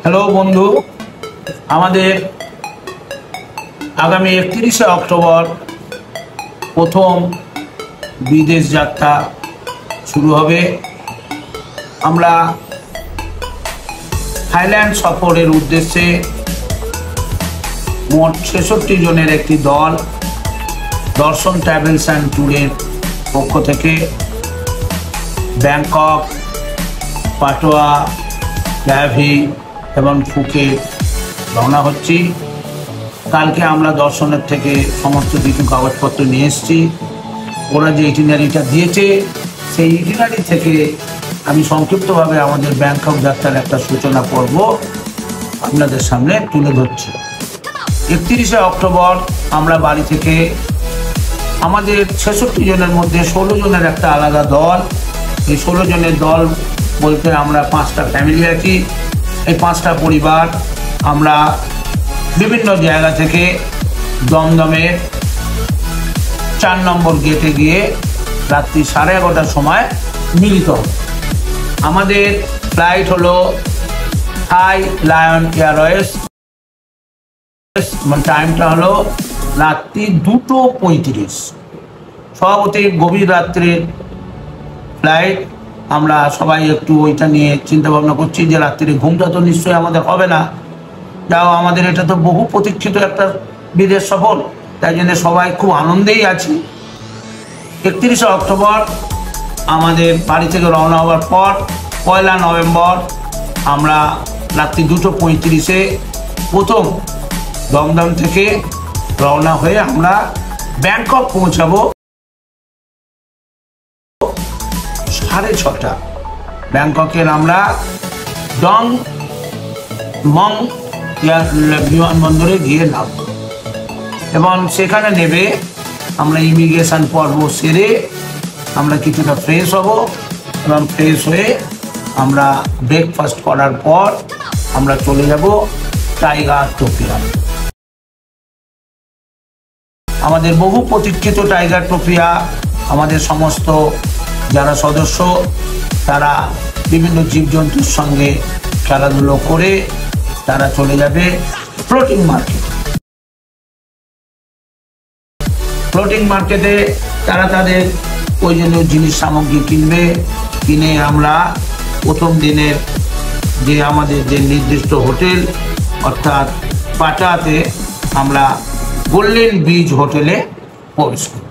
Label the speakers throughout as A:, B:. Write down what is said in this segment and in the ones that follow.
A: Hello বন্ধু, আমাদের আগামী 31শে অক্টোবর প্রথম বিদেশ যাত্রা শুরু হবে। আমরা থাইল্যান্ড সফরের উদ্দেশ্যে মোট 66 জনের একটি দল দর্শন ট্রাভেলস অ্যান্ড ট্যুরের পক্ষ থেকে ব্যাংকক, পাটোয়া, ক্যাভি এবং ফুকেট রওনা হচ্ছি। কালকে আমরা দর্শনের থেকে সমস্ত কিছু কাগজপত্র নিয়ে এসেছি। ওরা যে ইটিনারিটা দিয়েছে সেই ইটিনারি থেকে আমি সংক্ষিপ্তভাবে আমাদের ব্যাংকক যাত্রার একটা সূচনা পর্ব আপনাদের সামনে তুলে ধরছি। 31শে অক্টোবর আমরা বাড়ি থেকে আমাদের 66 জনের মধ্যে 16 জনের একটা আলাদা দল। এই 16 জনের দল বলতে আমরা 5টা ফ্যামিলি আছি। এই 5টা পরিবার আমরা বিভিন্ন জায়গা থেকে দমদমে 4 নম্বর গেটে গিয়ে রাত্রি 11:30টার সময় মিলিত হব। আমাদের ফ্লাইট হলো থাই লায়ন এয়ারওয়েজ, টাইমটা হলো রাত্রি 2:35। সভাপতি গভীর রাত্রের ফ্লাইট। আমরা সবাই একটু ওইটা নিয়ে চিন্তা ভাবনা করছি যে রাত্রে ঘুমটা তো নিশ্চয়ই আমাদের হবে না। যাও, আমাদের এটা তো বহু প্রতীক্ষিত একটা বিদেশ সফর, তাই জন্য সবাই খুব আনন্দেই আছি। 31শে অক্টোবর আমাদের বাড়ি থেকে রওনা হওয়ার পর 1 নভেম্বর আমরা রাত্রি 2:35-এ প্রথম দমদম থেকে রওনা হয়ে আমরা ব্যাংকক পৌঁছাবো 6:30। ব্যাংককের আমরা ডং মং বিমানবন্দরে গিয়ে নামব এবং সেখানে নেবে আমরা ইমিগ্রেশন পর্ব সেরে আমরা কিছুটা ফ্রেশ হব এবং ফ্রেশ হয়ে আমরা ব্রেকফাস্ট করার পর আমরা চলে যাব টাইগার টোপিয়া। আমাদের বহু প্রতীক্ষিত টাইগার টোপিয়া। আমাদের সমস্ত যারা সদস্য তারা বিভিন্ন জীবজন্তুর সঙ্গে খেলাধুলো করে তারা চলে যাবে ফ্লোটিং মার্কেট। ফ্লোটিং মার্কেটে তারা তাদের প্রয়োজনীয় জিনিস সামগ্রী কিনে আমরা প্রথম দিনের যে আমাদের যে নির্দিষ্ট হোটেল অর্থাৎ পাটাতে আমরা গোল্ডেন বিচ হোটেলে প্রবেশ করি।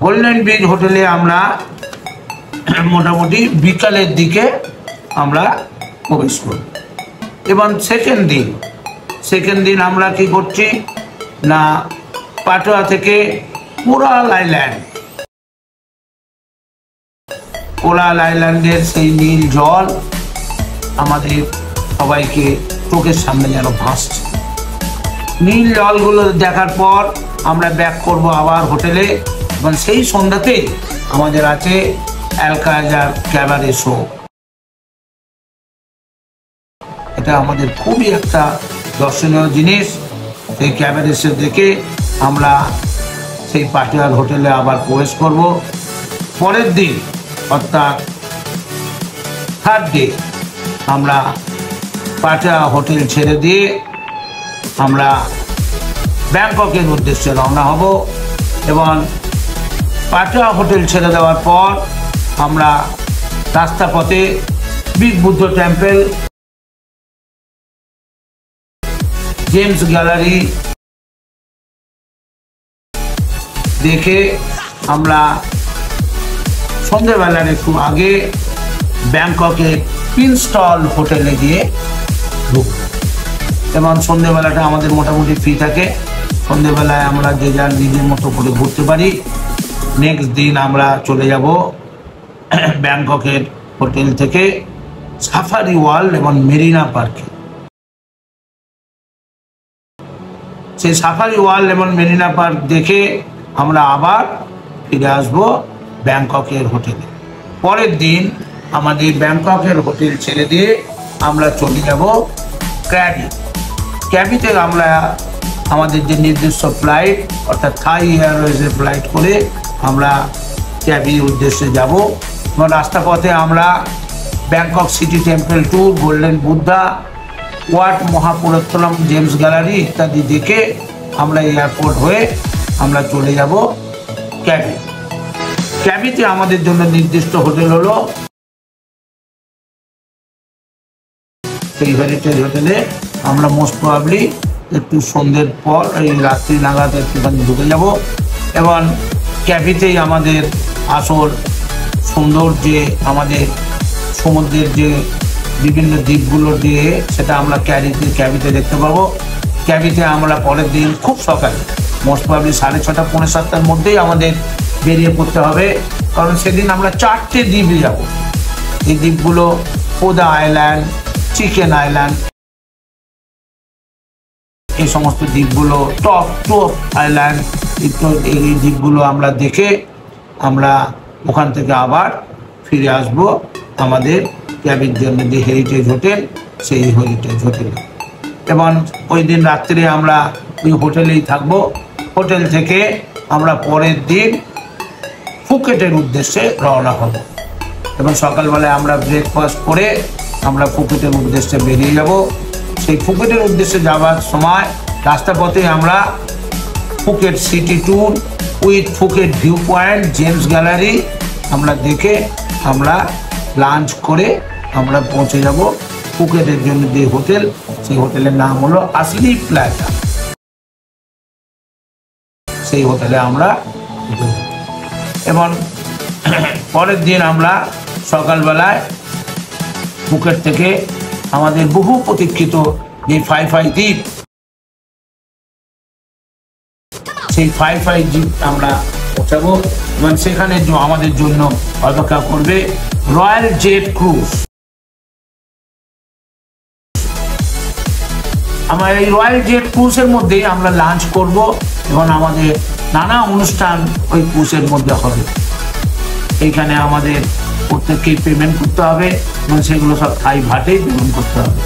A: গোল্ডেন বিচ হোটেলে আমরা মোটামুটি বিকালের দিকে আমরা প্রবেশ করি এবং সেকেন্ড দিন আমরা কি করছি না, পাটোয়া থেকে কোরাল আইল্যান্ডের সেই নীল জল আমাদের সবাইকে চোখের সামনে যেন ভাসছে। নীল জলগুলো দেখার পর আমরা ব্যাক করব আবার হোটেলে এবং সেই সন্ধ্যাতে আমাদের আছে অ্যালকাজার ক্যাবারে শো। এটা আমাদের খুবই একটা দর্শনীয় জিনিস। সেই ক্যাবারে শো দেখে আমরা সেই পাটিয়ার হোটেলে আবার প্রবেশ করব। পরের দিন অর্থাৎ থার্ড ডে আমরা পাটিয়া হোটেল ছেড়ে দিয়ে আমরা ব্যাংককের উদ্দেশ্যে রওনা হব এবং পাটিয়া হোটেল ছেড়ে দেওয়ার পর আমরা রাস্তা পথে big Buddha temple, James gallery দেখে আমরা সন্ধ্যেবেলার একটু আগে ব্যাংককের পিনস্টল হোটেলে গিয়ে ঢুকব এবং সন্ধ্যেবেলাটা আমাদের মোটামুটি ফ্রি থাকে। সন্ধ্যেবেলায় আমরা যে যার নিজের মতো করে ঘুরতে পারি। নেক্সট দিন আমরা চলে যাব ব্যাংককের হোটেল থেকে সাফারি ওয়ার্ল্ড এবং মেরিনা পার্কে। সেই সাফারি ওয়ার্ল্ড এবং মেরিনা পার্ক দেখে আমরা আবার ফিরে আসবো ব্যাংককের হোটেলে। পরের দিন আমাদের ব্যাংককের হোটেল ছেড়ে দিয়ে আমরা চলে যাব ক্যাবিতে। আমরা আমাদের যে নির্দিষ্ট ফ্লাইট অর্থাৎ থাই এয়ারওয়েজের ফ্লাইট করে আমরা ক্যাবির উদ্দেশ্যে যাব এবং রাস্তা পথে আমরা Bangkok city temple tour, golden Buddha, Wat মহাপুরোত্তম জেমস গ্যালারি ইত্যাদি দেখে আমরা এয়ারপোর্ট হয়ে আমরা চলে যাব ক্যাবি। ক্যাবিতে আমাদের জন্য নির্দিষ্ট হোটেল হলো সেই হেরিটেজ হোটেলে। আমরা মোস্ট প্রবাবলি একটু সন্ধ্যের পর এই রাত্রি নাগাদ একটুখানি ঢুকে যাব এবং ক্যাবিতেই আমাদের আসল সুন্দর যে আমাদের সমুদ্রের যে বিভিন্ন দ্বীপগুলো দিয়ে সেটা আমরা ক্যাবিতে দেখতে পাবো। ক্যাবিতে আমরা পরের দিন খুব সকালে মোস্ট প্রবাবলি 6:30 পৌনে 7টার মধ্যেই আমাদের বেরিয়ে পড়তে হবে, কারণ সেদিন আমরা 4টে দ্বীপে যাব। এই দ্বীপগুলো পোদা আইল্যান্ড, চিকেন আইল্যান্ড, এই সমস্ত দ্বীপগুলো, টপ আইল্যান্ড ইত্যাদি। এই দ্বীপগুলো আমরা দেখে আমরা ওখান থেকে আবার ফিরে আসব আমাদের ক্যাবির জন্য যে হেরিটেজ হোটেল, সেই হেরিটেজ হোটেলে। এবং ওই দিন রাত্রে আমরা ওই হোটেলেই থাকব। হোটেল থেকে আমরা পরের দিন ফুকেটের উদ্দেশ্যে রওনা হব এবং সকালবেলায় আমরা ব্রেকফাস্ট করে আমরা ফুকেটের উদ্দেশ্যে বেরিয়ে যাব। সেই ফুকেটের উদ্দেশ্যে যাওয়ার সময় রাস্তাপথে আমরা Phuket city tour with Phuket view point, James gallery আমরা দেখে আমরা লাঞ্চ করে আমরা পৌঁছে যাব ফুকেটের জন্য যে হোটেল, সেই হোটেলের নাম হলো আসলি প্লাজা। সেই হোটেলে আমরা এবং পরের দিন আমরা সকালবেলায় ফুকেট থেকে আমাদের বহু প্রতীক্ষিত যে ফাই দ্বীপ, সেই ফাই দ্বীপ আমরা পৌঁছাবো এবং সেখানে আমাদের জন্য অপেক্ষা করবে রয়্যাল জেট ক্রুজ। আমরা এই রয়্যাল জেট ক্রুজের মধ্যেই আমরা লাঞ্চ করব এবং আমাদের নানা অনুষ্ঠান ওই ক্রুজের মধ্যে হবে। এইখানে আমাদের প্রত্যেককেই পেমেন্ট করতে হবে এবং সেগুলো সব থাই ভাটেই পেমেন্ট করতে হবে।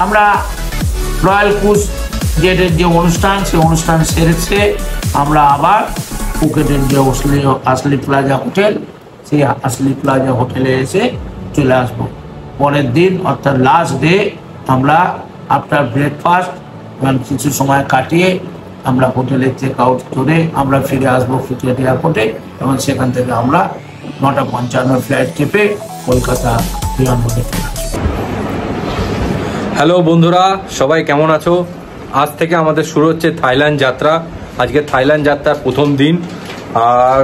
A: আমরা রয়্যাল ক্রুজ জেটের যে অনুষ্ঠান, সেই অনুষ্ঠান সেরেছে আমরা আবার ফুকেটের যে আসলি প্লাজা হোটেল, সেই আসলি প্লাজা হোটেলে এসে চলে আসব। পরের দিন অর্থাৎ লাস্ট ডে আমরা আফটার ব্রেকফাস্ট এবং কিছু সময় কাটিয়ে আমরা হোটেলে চেক আউট করে আমরা ফিরে আসবো ফুকেট এয়ারপোর্টে এবং সেখান থেকে আমরা 9:55 ফ্লাইট চেপে কলকাতা বিমানবন্দরে চলে আসবো।
B: হ্যালো বন্ধুরা, সবাই কেমন আছো? আজ থেকে আমাদের শুরু হচ্ছে থাইল্যান্ড যাত্রা। আজকে থাইল্যান্ড যাত্রার প্রথম দিন। আর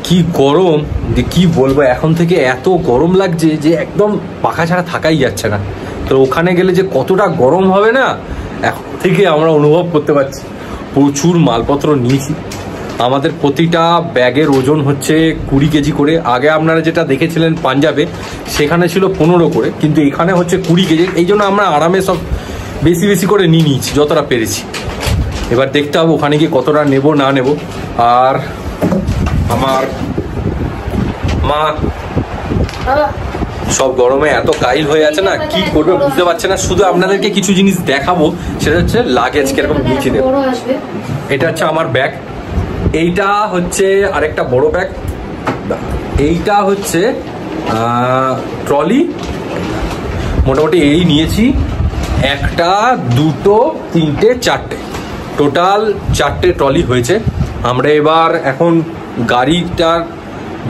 B: কি গরম, যে কি বলবো, এখন থেকে এত গরম লাগছে যে একদম পাখা ছাড়া থাকাই যাচ্ছে না। তো ওখানে গেলে যে কতটা গরম হবে না, এখন থেকে আমরা অনুভব করতে পারছি। প্রচুর মালপত্র নিয়েছি। আমাদের প্রতিটা ব্যাগের ওজন হচ্ছে 20 কেজি করে। আগে আপনারা যেটা দেখেছিলেন পাঞ্জাবে, সেখানে ছিল 15 করে, কিন্তু এখানে হচ্ছে 20 কেজি। এই জন্য আমরা আরামে সব বেশি বেশি করে নিয়ে নিয়েছি যতটা পেরেছি। এবার দেখতে হবে ওখানে গিয়ে কতটা নেব না নেব। আর আমার মা সব গরমে এত কাইল হয়ে আছে না, কি করবে বুঝতে পারছে না। শুধু আপনাদেরকে কিছু জিনিস দেখাবো, সেটা হচ্ছে লাগেজ কিরকম নিচে দেবো। এটা হচ্ছে আমার ব্যাগ, এইটা হচ্ছে আরেকটা বড় ব্যাগ, এইটা হচ্ছে ট্রলি। মোটামুটি এই নিয়েছি 1, 2, 3, 4, টোটাল 4টে ট্রলি হয়েছে। আমরা এবার এখন গাড়িটার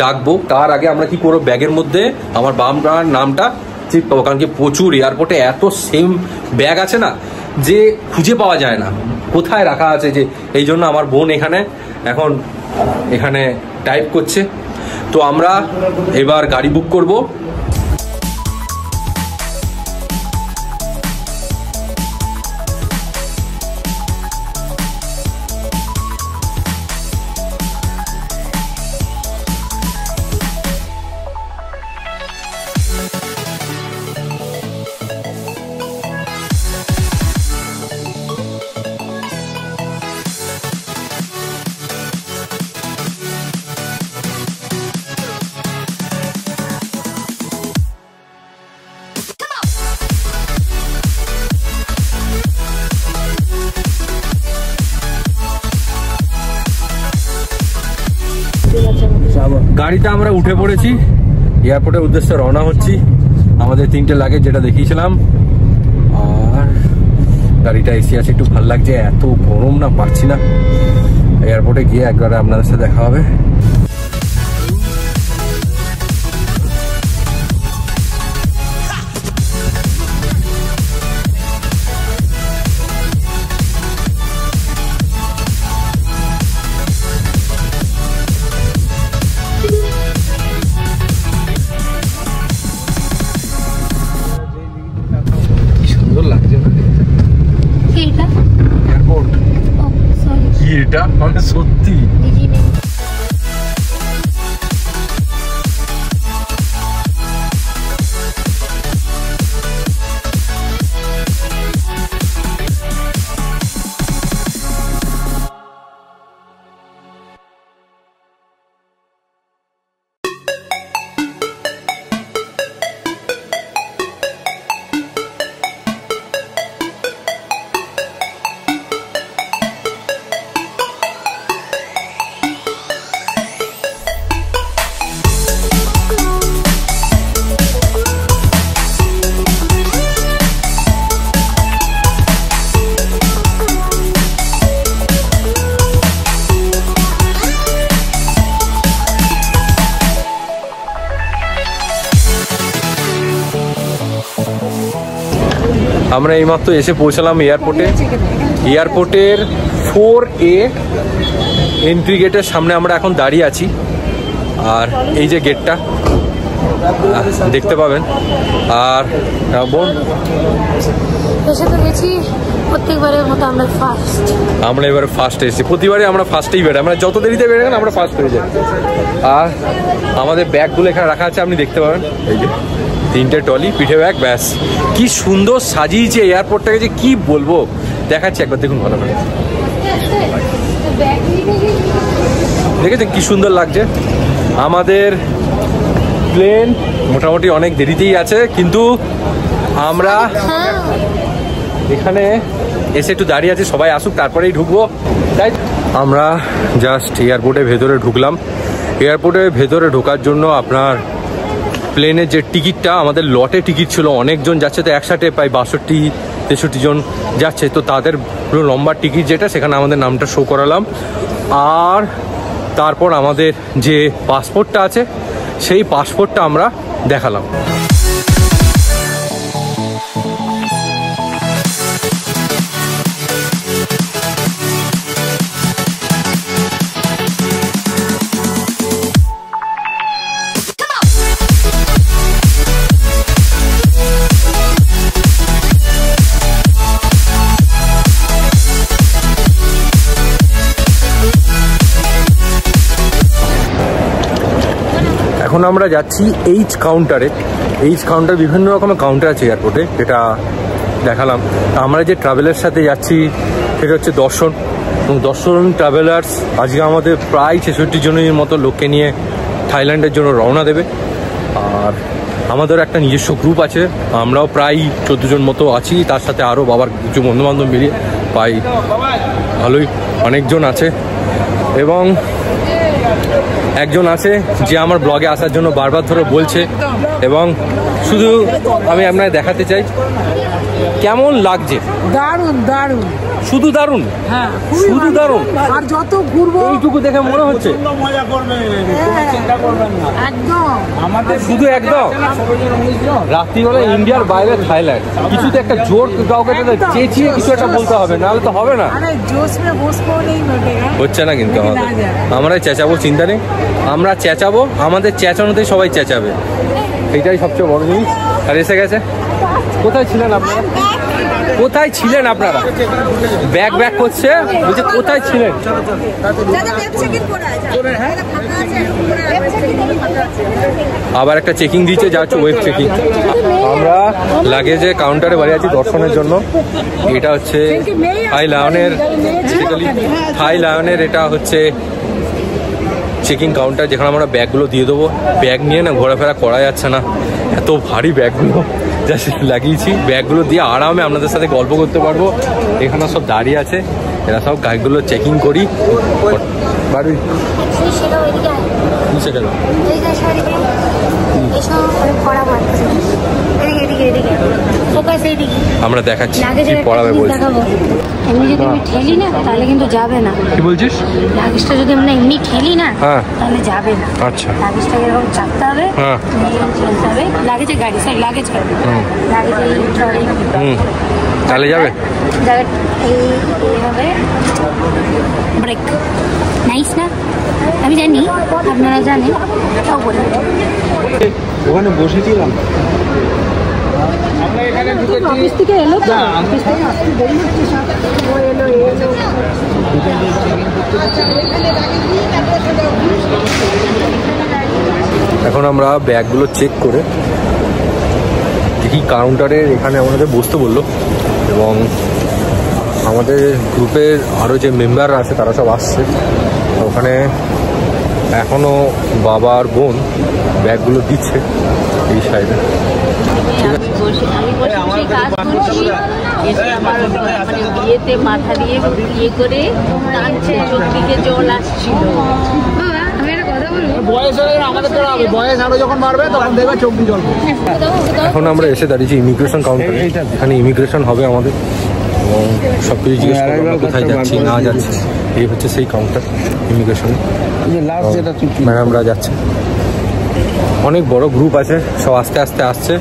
B: ডাকবো, তার আগে আমরা কি করবো, ব্যাগের মধ্যে আমার বাবার নামটা চিপকাবো, কারণ কি প্রচুর এয়ারপোর্টে এত সেম ব্যাগ আছে না যে খুঁজে পাওয়া যায় না কোথায় রাখা আছে। যে এই জন্য আমার বোন এখন এখানে টাইপ করছে। তো আমরা এবার গাড়ি বুক করব। গাড়িতে আমরা উঠে পড়েছি এয়ারপোর্টের উদ্দেশ্যে রওনা হচ্ছি। আমাদের 3টে লাগেজ যেটা দেখিয়েছিলাম, আর গাড়িটা এসি আছে, একটু ভালো লাগছে, এত গরম না পাচ্ছি না। এয়ারপোর্টে গিয়ে একবার আপনাদের সাথে দেখা হবে। কি সুন্দর লাগছে না
C: এটা?
B: এয়ারপোর্ট?
C: ও সরি,
B: কি এটা মানে সত্যি
C: দিদি নেই।
B: আমরা এইমাত্র এসে পৌঁছালাম এয়ারপোর্টে। এয়ারপোর্টের 4A এন্ট্রি গেটের সামনে আমরা এখন দাঁড়িয়ে আছি। আর এই যে গেটটা দেখতে পাবেন। আর বোন,
C: এসে তো গেছি, প্রত্যেকবারের মতো আমরা ফার্স্ট।
B: আমরা এবার ফার্স্ট এসেছি, প্রতিবারই আমরা ফার্স্টেই বেরোই, আমরা যত দেরিতে বেরোবেন আমরা ফার্স্ট হয়ে যাই। আর আমাদের ব্যাগগুলো এখানে রাখা আছে, আপনি দেখতে পাবেন। এই যে 3টে ট্রলি, পিঠে ব্যাগ, ব্যাস। কি সুন্দর সাজিয়েছে এয়ারপোর্টটাকে, যে কি বলবো, দেখাচ্ছি একবার দেখুন ভালো করে। দেখেছেন কি সুন্দর লাগছে। আমাদের প্লেন মোটামুটি অনেক দেরিতেই আছে, কিন্তু আমরা এখানে এসে একটু দাঁড়িয়ে আছি, সবাই আসুক তারপরেই ঢুকবো। তাই আমরা জাস্ট এয়ারপোর্টের ভেতরে ঢুকলাম। এয়ারপোর্টের ভেতরে ঢোকার জন্য আপনার প্লেনের যে টিকিটটা, আমাদের লটে টিকিট ছিল, অনেকজন যাচ্ছে তো একসাথে প্রায় 62-63 জন যাচ্ছে, তো তাদের লম্বা টিকিট যেটা, সেখানে আমাদের নামটা শো করালাম। আর তারপর আমাদের যে পাসপোর্টটা আছে সেই পাসপোর্টটা আমরা দেখালাম। এখন আমরা যাচ্ছি এইচ কাউন্টারে। এইচ কাউন্টার, বিভিন্ন রকমের কাউন্টার আছে এয়ারপোর্টে, যেটা দেখালাম। আমরা যে ট্রাভেলের সাথে যাচ্ছি সেটা হচ্ছে দর্শন, এবং দর্শন ট্রাভেলার্স আজকে আমাদের প্রায় 66 জনের মতো লোককে নিয়ে থাইল্যান্ডের জন্য রওনা দেবে। আর আমাদের একটা নিজস্ব গ্রুপ আছে, আমরাও প্রায় 14 জন মতো আছি, তার সাথে আরও বাবার কিছু বন্ধুবান্ধব মিলিয়ে প্রায় ভালোই অনেকজন আছে। এবং একজন আছে যে আমার ব্লগে আসার জন্য বারবার ধরে বলছে, এবং শুধু আমি আপনাকে দেখাতে চাই কেমন লাগছে।
D: দারুণ দারুণ,
B: শুধু দারুণ,
D: হ্যাঁ
B: শুধু দারুণ।
D: আর যত ঘুরবো
B: এইটুকু দেখে মনে হচ্ছে
A: মজা করবে, চিন্তা করবেন না।
D: একদম
A: আমাদের
B: শুধু একদম রাত্রিবেলা ইন্ডিয়ার বাইরে থাইল্যান্ড, কিছুতে একটা জোর কাউকে চেঁচিয়ে কিছু একটা বলতে হবে, নাহলে তো হবে না।
D: আরে জোশ মে বসবো নেই মিটেগা,
B: হচ্ছে না কিন্তু আমাদের। আমরা চেঁচাবো, চিন্তা নেই, আমরা চেঁচাবো, আমাদের চেঁচানোতেই সবাই চেঁচাবে, এইটাই সবচেয়ে বড় জিনিস। আর এসে গেছে। কোথায় ছিলেন আপনারা? কোথায় ছিলেন আপনারা? ব্যাগ ব্যাগ করছে, বলছে কোথায় ছিলেন? আবার একটা চেকিং দিচ্ছে, যা হচ্ছে ওয়েব চেকিং। আমরা লাগেজে কাউন্টারে বাড়ি আছি দর্শনের জন্য। এটা হচ্ছে থাই লায়নের, থাই লায়নের এটা হচ্ছে চেকিং কাউন্টার, যেখানে আমরা ব্যাগগুলো দিয়ে দেবো। ব্যাগ নিয়ে না ঘোরাফেরা করা যাচ্ছে না, এত ভারী ব্যাগগুলো জাস্ট লাগিয়েছি। ব্যাগগুলো দিয়ে আরামে আপনাদের সাথে গল্প করতে পারবো। এখানে সব দাঁড়িয়ে আছে, এরা সব গাড়িগুলো চেকিং করি।
C: এসব অনেক পড়া মারছে। এদিকে এদিকে এদিকে ফোকাস এইদিকে।
B: আমরা দেখাচ্ছি
C: লাগেজ
B: কি পড়াবে বলছি।
C: দেখাবো। এমনি যদি আমি ঠেলি না তাহলে কিন্তু যাবে না।
B: কি বলছিস?
C: লাগেজটা যদি আমরা এমনি ঠেলি না
B: হ্যাঁ
C: তাহলে যাবে না।
B: আচ্ছা
C: লাগেজটাকে এরকম চাপতে হবে,
B: হ্যাঁ
C: চলতে হবে। লাগেজের গাড়ি, সরি লাগেজ গাড়ি, লাগেজের ট্রলি
B: তাহলে যাবে।
C: এইভাবে ব্রেক। নাইস না? আমি জানি আপনারা জানেন, তাও বলি।
E: ওখানে বসেছিলাম।
D: অফিস থেকে এলো তো, অফিস থেকে আসতে দেরি হচ্ছে, ও এলো।
B: এখন আমরা ব্যাগগুলো চেক করে দেখি কাউন্টারের এখানে আমাদের বসতে বললো, এবং আমাদের গ্রুপের আরও যে মেম্বাররা আছে তারা সব আসছে। ওখানে এখনও বাবা আর বোন ব্যাগগুলো দিচ্ছে এই সাইডে।
F: বিয়েতে মাথা দিয়ে ইয়ে করে নাচছে, চোখদিকে জল আসছিল।
E: বয়স হলে আমাদের তো হবে, বয়স আরো যখন বাড়বে তখন দেখবে চোখ দিয়ে জল।
B: এখন আমরা এসে দাঁড়িয়েছি ইমিগ্রেশন কাউন্টারে। এখানে ইমিগ্রেশন হবে আমাদের, এবং সব কিছু জিজ্ঞেস করবো আমরা কোথায় যাচ্ছি না যাচ্ছি। এই হচ্ছে সেই কাউন্টার ইমিগ্রেশনে। ম্যাডামরা যাচ্ছে, অনেক বড় গ্রুপ আছে, সব আস্তে আস্তে আসছে।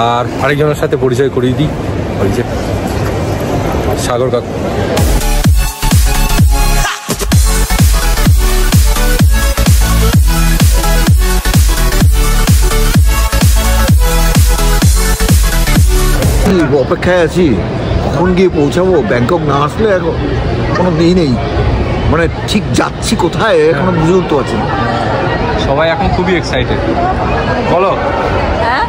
B: আর আরেকজনের সাথে পরিচয় করিয়ে দিই, বলছে সাগর কাকু।
G: অপেক্ষায় আছি কখন গিয়ে পৌঁছাবো। ব্যাংকক না আসলে এখন কোনো দিই নেই, মানে ঠিক যাচ্ছি কোথায় এখনো বুঝে উঠতে পারছি না।
B: সবাই এখন খুবই এক্সাইটেড। বলো
F: হ্যাঁ,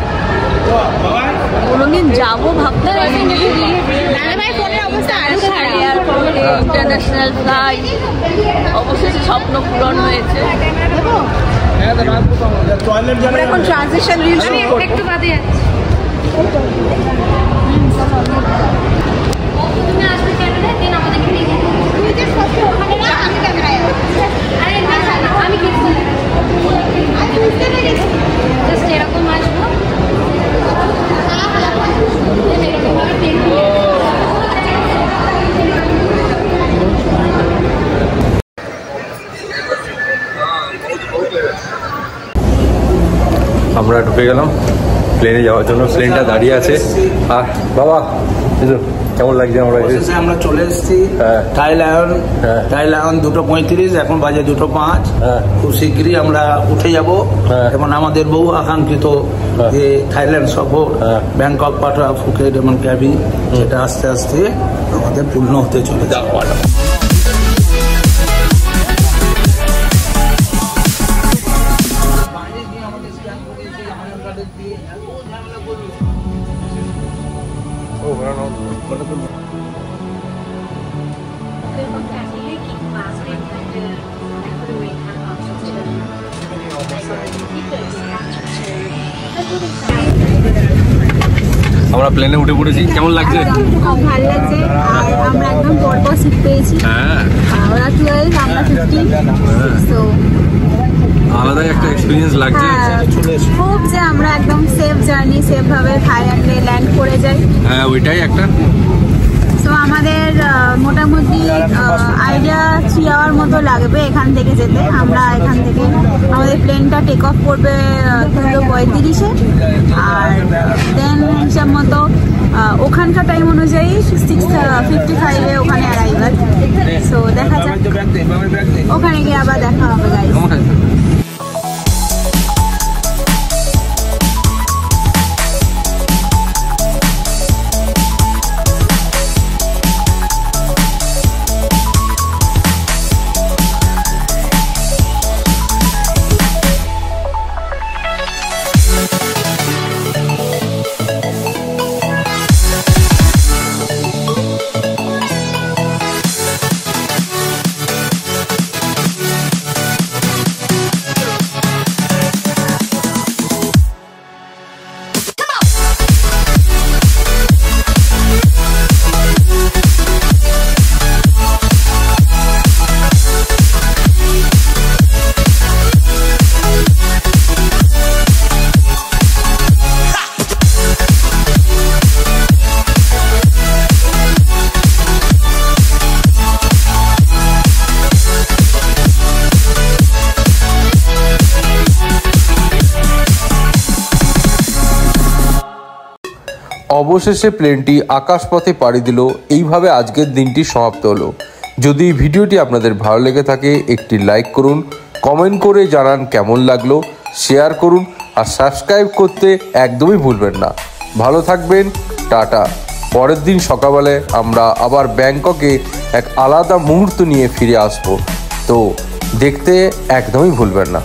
F: কোনোদিন যাবো ভাবতে পারিনি। ইন্টারন্যাশনাল ফ্লাইট, অবশেষে স্বপ্ন পূরণ হয়েছে। এখন ট্রানজিশন রিল শুট করব।
C: একটু বাদে যাচ্ছি। তুমি আসবে ক্যামেরা দেন আমাদের খেয়ে দিই। তুই যে সব ওখানে না, আমি ক্যামেরায় আছি। আরে না না আমি কিছু না, আমি বুঝতে পেরেছি। জাস্ট এরকম আসবো।
B: আমরা ঢুকে গেলাম প্লেনে যাওয়ার জন্য। প্লেনটা দাঁড়িয়ে আছে। আর বাবা কেমন লাগছে?
A: অবশেষে আমরা চলে এসেছি
B: হ্যাঁ।
A: থাইল্যান্ড 2:35, এখন বাজে 2:05।
B: হ্যাঁ।
A: খুব শীঘ্রই আমরা উঠে যাব,
B: হ্যাঁ।
A: এবং আমাদের বহু আকাঙ্ক্ষিত
B: হ্যাঁ।
A: যে থাইল্যান্ড সফর,
B: হ্যাঁ।
A: ব্যাংকক, পাটনা, ফুকেট এবং ক্যাবি, সেটা আস্তে আস্তে আমাদের পূর্ণ হতে চলেছে।
B: আমরা প্লেনে উঠে পড়েছি। কেমন লাগছে?
D: খুব ভালো লাগছে। আর আমরা একদম পরপর সিট পেয়েছি।
B: হ্যাঁ,
D: ওরা 12, আমরা 15, সো
B: আলাদাই একটা এক্সপিরিয়েন্স লাগছে।
D: খুব যে আমরা একদম সেফ জার্নি, সেফ ভাবে থাইল্যান্ডে ল্যান্ড করে যাই।
B: হ্যাঁ, ওইটাই একটা।
D: সো আমাদের মোটামুটি আইডিয়া 3 আওয়ার মতো লাগবে এখান থেকে যেতে। আমরা এখান থেকে আমাদের প্লেনটা টেক অফ করবে 3:35-এ, আর দেন হিসাব মতো ওখানকার টাইম অনুযায়ী 6:55-এ ওখানে অ্যারাইভাল। সো দেখা যাক, ওখানে গিয়ে আবার দেখা হবে গাইস।
B: অবশেষে প্লেনটি আকাশপথে পাড়ি দিল। এইভাবে আজকের দিনটি সমাপ্ত হলো। যদি ভিডিওটি আপনাদের ভালো লেগে থাকে একটি লাইক করুন, কমেন্ট করে জানান কেমন লাগলো, শেয়ার করুন আর সাবস্ক্রাইব করতে একদমই ভুলবেন না। ভালো থাকবেন, টাটা। পরের দিন সকালবেলায় আমরা আবার ব্যাংককে এক আলাদা মুহূর্ত নিয়ে ফিরে আসব, তো দেখতে একদমই ভুলবেন না।